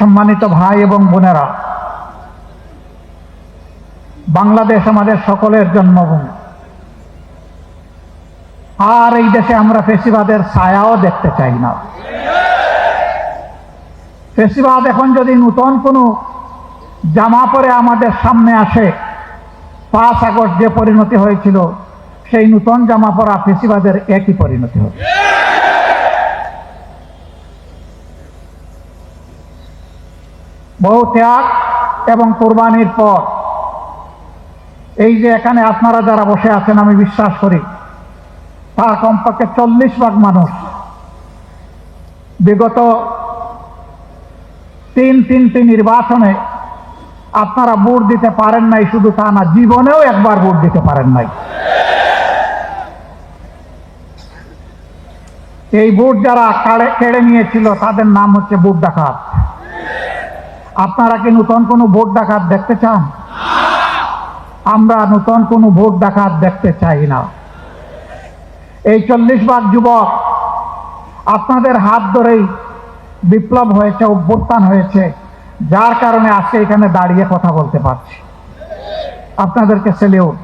সম্মানিত ভাই এবং বোনেরা, বাংলাদেশ আমাদের সকলের জন্মভূমি। আর এই দেশে আমরা ফ্যাসিবাদের ছায়াও দেখতে চাই না। ফ্যাসিবাদ এখন যদি নতুন কোনো জামা পরে আমাদের সামনে আসে, 5 আগস্ট যে পরিণতি হয়েছিল সেই নতুন জামা পরা ফ্যাসিবাদের একই পরিণতি হবে। বহু ত্যাগ এবং কোরবানির পর এই যে এখানে আপনারা যারা বসে আছেন, আমি বিশ্বাস করি তার কমপক্ষে 40 ভাগ মানুষ বিগত তিনটি নির্বাচনে আপনারা ভোট দিতে পারেন নাই। শুধু তা না, জীবনেও একবার ভোট দিতে পারেন নাই। এই ভোট যারা কেড়ে নিয়েছিল তাদের নাম হচ্ছে ভোট ডাকাত। আপনারা কি নতুন কোনো ভোট ডাকাত দেখতে চান? আমরা নতুন কোনো ভোট ডাকাত দেখতে চাই না। এই 40 ভাগ যুবক আপনাদের হাত ধরেই বিপ্লব হয়েছে, অভ্যুত্থান হয়েছে, যার কারণে আজকে এখানে দাঁড়িয়ে কথা বলতে পারছি। আপনাদেরকে সেলিউট।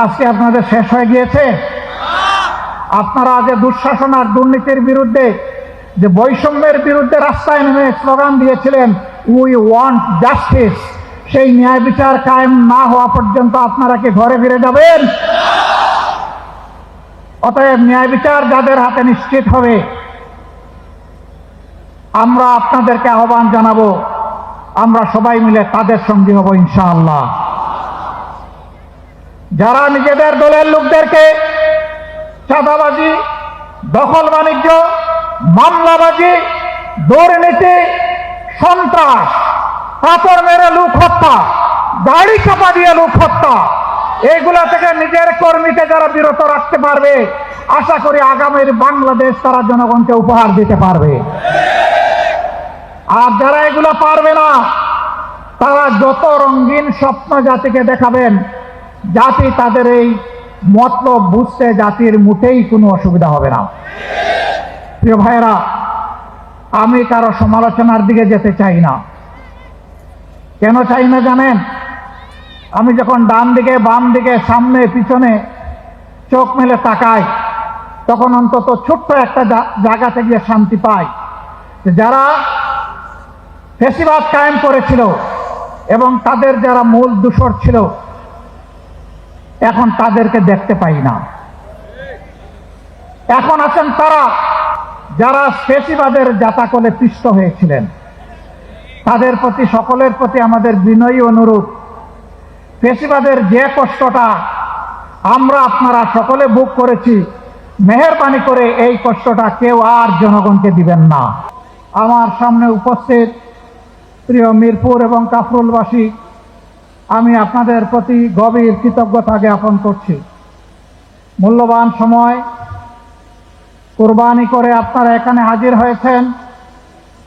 আজকে আপনাদের শেষ হয়ে গিয়েছে। আপনারা যে দুঃশাসন আর দুর্নীতির বিরুদ্ধে, যে বৈষম্যের বিরুদ্ধে রাস্তায় নেমে স্লোগান দিয়েছিলেন, উই ওয়ান্ট জাস্টিস, সেই ন্যায় বিচার কায়েম না হওয়া পর্যন্ত আপনারা কি ঘরে ফিরে যাবেন? অতএব ন্যায় বিচার যাদের হাতে নিশ্চিত হবে, আমরা আপনাদেরকে আহ্বান জানাবো, আমরা সবাই মিলে তাদের সঙ্গী হব ইনশাআল্লাহ। যারা নিজেদের দলের লোকদেরকে চাঁদাবাজি, দখল বাণিজ্য, মামলাবাজি, দুর্নীতি, সন্ত্রাস, পাথর মেরে লোক হত্যা, গাড়ি চাপা দিয়ে লোক হত্যা, এইগুলা থেকে নিজের কর্মীকে যারা বিরত রাখতে পারবে, আশা করি আগামীর বাংলাদেশ তারা জনগণকে উপহার দিতে পারবে। আর যারা এগুলো পারবে না, তারা যত রঙিন স্বপ্ন জাতিকে দেখাবেন, জাতি তাদের এই মতলব বুঝতে জাতির মোটেই কোনো অসুবিধা হবে না। প্রিয় ভাইয়েরা, আমি কারো সমালোচনার দিকে যেতে চাই না। কেন চাই না জানেন? আমি যখন ডান দিকে, বাম দিকে, সামনে, পিছনে চোখ মেলে তাকাই, তখন অন্তত ছোট্ট একটা জায়গাতে গিয়ে শান্তি পাই। যারা ফ্যাসিবাদ কায়েম করেছিল এবং তাদের যারা মূল দূষর ছিল, এখন তাদেরকে দেখতে পাই না। এখন আছেন তারা যারা ফ্যাসিবাদের জাতাকলে পিষ্ট হয়েছিলেন। তাদের প্রতি, সকলের প্রতি আমাদের বিনয়ী অনুরোধ, ফ্যাসিবাদের যে কষ্টটা আমরা আপনারা সকলে ভোগ করেছি, মেহেরবানি করে এই কষ্টটা কেউ আর জনগণকে দিবেন না। আমার সামনে উপস্থিত প্রিয় মিরপুর এবং কাফরুলবাসী, আমি আপনাদের প্রতি গভীর কৃতজ্ঞতা জ্ঞাপন করছি। মূল্যবান সময় কোরবানি করে আপনারা এখানে হাজির হয়েছেন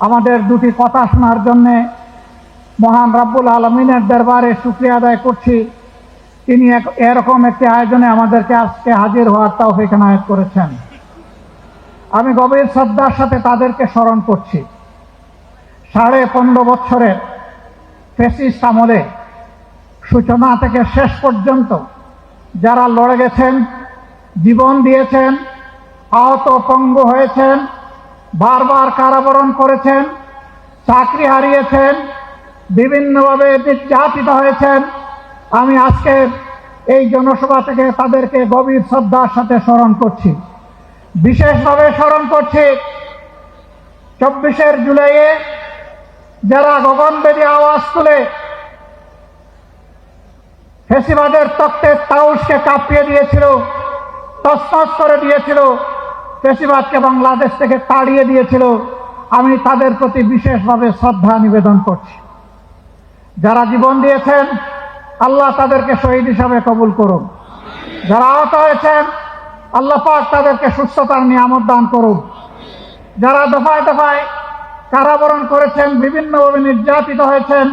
আমাদের দুটি কথা শোনার জন্যে। মহান রব্বুল আলমিনের দরবারে শুকরিয়া আদায় করছি, তিনি এরকম একটি আয়োজনে আমাদেরকে আজকে হাজির হওয়ার তৌফিক এনায়েত করেছেন। আমি গভীর শ্রদ্ধার সাথে তাদেরকে স্মরণ করছি। 15.5 বছরের ফ্যাসিস্ট আমলে সূচনা থেকে শেষ পর্যন্ত যারা লড়ে গেছেন, জীবন দিয়েছেন, আহত পঙ্গু হয়েছেন, বারবার কারাবরণ করেছেন, চাকরি হারিয়েছেন, বিভিন্নভাবে নির্যাতিত হয়েছেন, আমি আজকে এই জনসভা থেকে তাদেরকে গভীর শ্রদ্ধার সাথে স্মরণ করছি। বিশেষভাবে স্মরণ করছি 24 জুলাইয়ে যারা গগনভেদী আওয়াজ তুলে ফ্যাসিবাদের তত্ত্বের তাউসকে কাঁপিয়ে দিয়েছিল, তছনছ করে দিয়েছিল, ফ্যাসিবাদকে বাংলাদেশ থেকে তাড়িয়ে দিয়েছিল। আমি তাদের প্রতি বিশেষভাবে শ্রদ্ধা নিবেদন করছি। যারা জীবন দিয়েছেন, আল্লাহ তাদেরকে শহীদ হিসাবে কবুল করুন। যারা আহত হয়েছেন, আল্লাহ পাক তাদেরকে সুস্থতার নিয়ামত দান করুন। যারা দফায় দফায় কারাবরণ করেছেন, বিভিন্নভাবে নির্যাতিত হয়েছেন,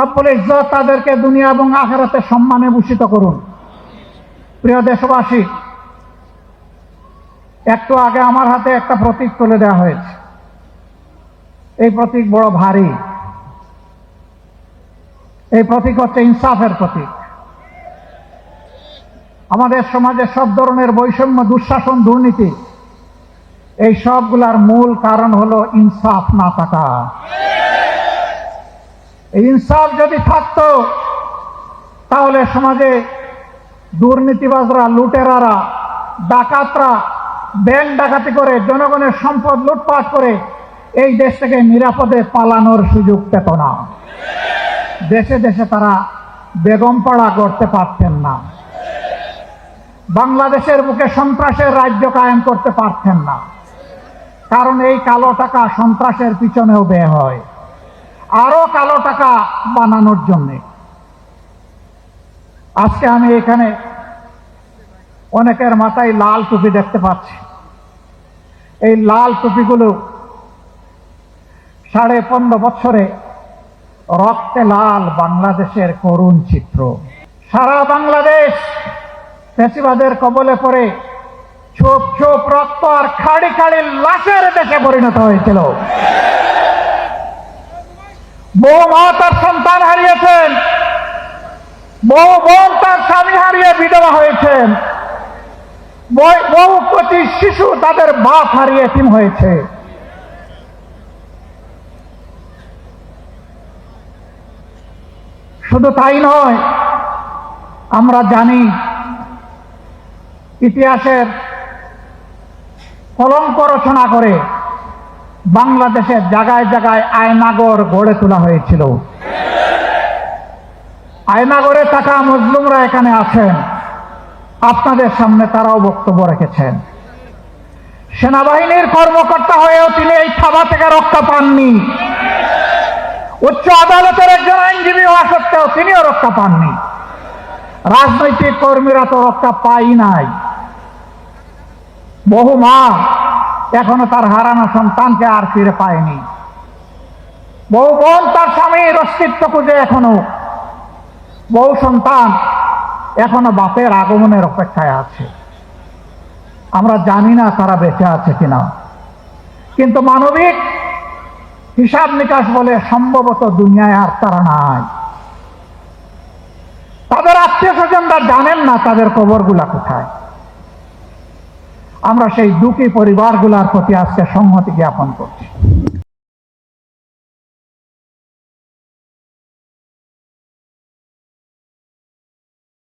রব্বুল ইজ্জত তাদেরকে দুনিয়া এবং আখিরাতে সম্মানে ভূষিত করুন। প্রিয় দেশবাসী, একটু আগে আমার হাতে একটা প্রতীক তুলে দেওয়া হয়েছে। এই প্রতীক বড় ভারী। এই প্রতীক হচ্ছে ইনসাফের প্রতীক। আমাদের সমাজে সব ধরনের বৈষম্য, দুঃশাসন, দুর্নীতি, এই সবগুলার মূল কারণ হলো ইনসাফ না থাকা। এই ইনসাফ যদি থাকতো তাহলে সমাজে দুর্নীতিবাজরা, লুটেরারা, ডাকাতরা ব্যাংক ডাকাতি করে জনগণের সম্পদ লুটপাট করে এই দেশ থেকে নিরাপদে পালানোর সুযোগ পেত না। দেশে দেশে তারা বেগমপাড়া করতে পারতেন না। বাংলাদেশের বুকে সন্ত্রাসের রাজ্য কায়েম করতে পারতেন না। কারণ এই কালো টাকা সন্ত্রাসের পিছনেও ব্যয় হয়, আরো কালো টাকা বানানোর জন্য। আজকে আমি এখানে অনেকের মাথায় লাল টুপি দেখতে পাচ্ছি। এই লাল টুপিগুলো 15.5 বছরে রক্তে লাল বাংলাদেশের করুণ চিত্র। সারা বাংলাদেশ ফ্যাসিবাদের কবলে পড়ে ছোপ ছোপ রক্ত আর খাড়ি খাড়ি লাশের দেশে পরিণত হয়েছিল। বহু মা তার সন্তান হারিয়েছেন, বহু বোন তার স্বামী হারিয়ে বিধবা হয়েছেন, বহু কোটি শিশু তাদের বাপ হারিয়ে এতিম হয়েছে। শুধু তাই নয়, আমরা জানি ইতিহাসের কলঙ্ক রচনা করে বাংলাদেশের জায়গায় জায়গায় আয়নাগর গড়ে তোলা হয়েছিল। আয়নাগরে থাকা মুসলিমরা এখানে আছেন, আপনাদের সামনে তারাও বক্তব্য রেখেছেন। সেনাবাহিনীর কর্মকর্তা হয়েও তিনি এই থাবা থেকে রক্ষা পাননি। উচ্চ আদালতের একজন আইনজীবী হওয়া সত্ত্বেও তিনিও রক্ষা পাননি। রাজনৈতিক কর্মীরা তো রক্ষা পাই নাই। বহু মা এখনো তার হারানো সন্তানকে আর ফিরে পায়নি। বহু বোন তার স্বামীর অস্তিত্ব খুঁজে এখনো, বহু সন্তান এখনো বাপের আগমনের অপেক্ষায় আছে। আমরা জানি না তারা বেঁচে আছে কিনা, কিন্তু মানবিক হিসাব নিকাশ বলে সম্ভবত দুনিয়ায় আর তারা নাই। তাদের আত্মীয় স্বজনরা জানেন না তাদের কবরগুলা কোথায়। আমরা সেই দুঃখী পরিবারগুলোর প্রতি আজকে সংহতি জ্ঞাপন করছি।